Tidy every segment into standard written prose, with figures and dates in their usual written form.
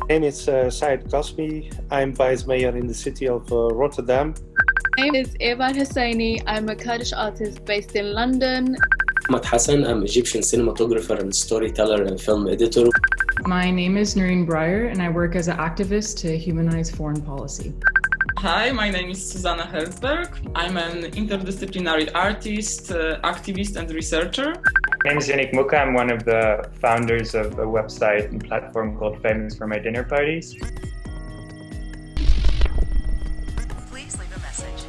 name is Said Kasmi. I'm vice mayor in the city of Rotterdam. My name is Evar Hussayni. I'm a Kurdish artist based in London. Ahmad Hassan. I'm Egyptian cinematographer and storyteller and film editor. My name is Noreen Breyer, and I work as an activist to humanize foreign policy. Hi, my name is Susanna Herzberg. I'm an interdisciplinary artist, activist and researcher. My name is Yannick Muka. I'm one of the founders of a website and platform called Famous for My Dinner Parties. Please leave a message.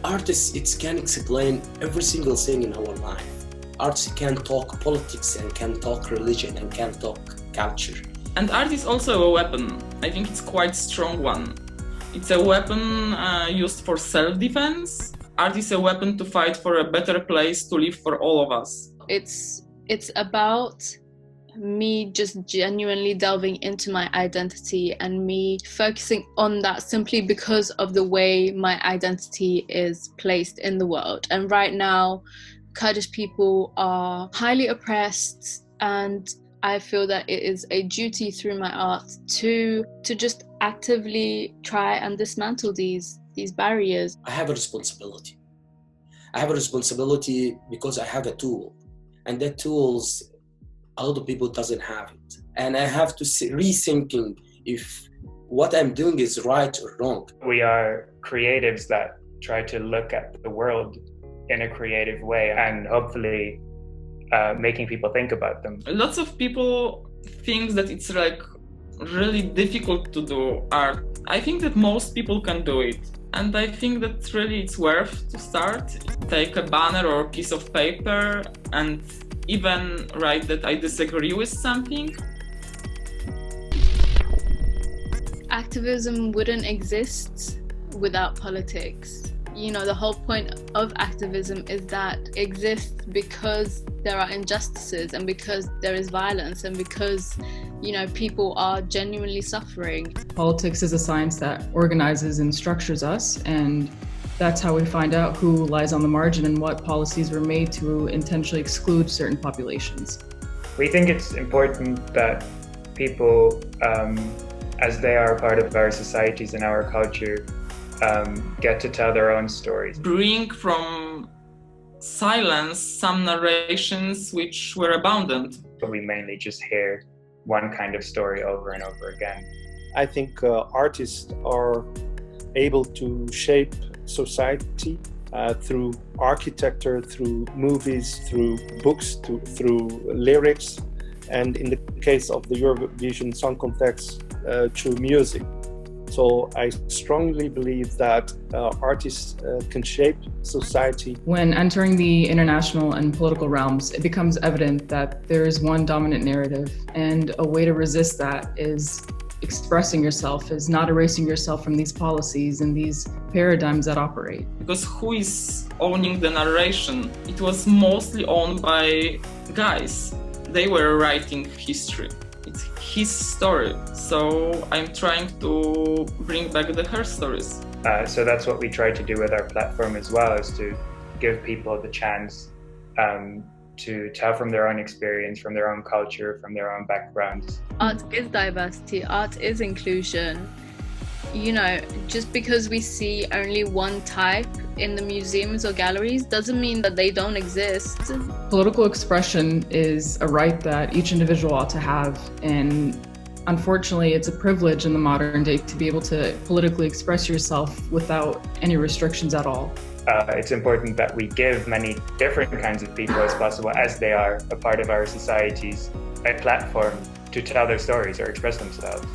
Artists, it can explain every single thing in our life. Artists can talk politics and can talk religion and can talk culture. And art is also a weapon. I think it's quite a strong one. It's a weapon used for self-defense. Art is a weapon to fight for a better place to live for all of us. It's about me just genuinely delving into my identity and me focusing on that simply because of the way my identity is placed in the world. And right now, Kurdish people are highly oppressed, and I feel that it is a duty through my art to just actively try and dismantle these barriers. I have a responsibility. I have a responsibility because I have a tool. And that tools, a lot of people doesn't have it. And I have to rethinking if what I'm doing is right or wrong. We are creatives that try to look at the world in a creative way and hopefully making people think about them. Lots of people think that it's like really difficult to do art. I think that most people can do it. And I think that really it's worth to start. Take a banner or a piece of paper and even write that I disagree with something. Activism wouldn't exist without politics. You know, the whole point of activism is that it exists because there are injustices and because there is violence and because, you know, people are genuinely suffering. Politics is a science that organizes and structures us, and that's how we find out who lies on the margin and what policies were made to intentionally exclude certain populations. We think it's important that people, as they are part of our societies and our culture, get to tell their own stories. Bring from silence some narrations which were abundant. But we mainly just hear one kind of story over and over again. I think artists are able to shape society through architecture, through movies, through books, through lyrics, and in the case of the Eurovision Song Contest, through music. So I strongly believe that artists can shape society. When entering the international and political realms, it becomes evident that there is one dominant narrative, and a way to resist that is expressing yourself, is not erasing yourself from these policies and these paradigms that operate. Because who is owning the narration? It was mostly owned by guys. They were writing history. It's his story. So I'm trying to bring back the her stories. So that's what we try to do with our platform as well, is to give people the chance to tell from their own experience, from their own culture, from their own backgrounds. Art is diversity, art is inclusion. You know, just because we see only one type in the museums or galleries doesn't mean that they don't exist. Political expression is a right that each individual ought to have, and unfortunately it's a privilege in the modern day to be able to politically express yourself without any restrictions at all. It's important that we give many different kinds of people as possible, as they are a part of our societies, a platform to tell their stories or express themselves.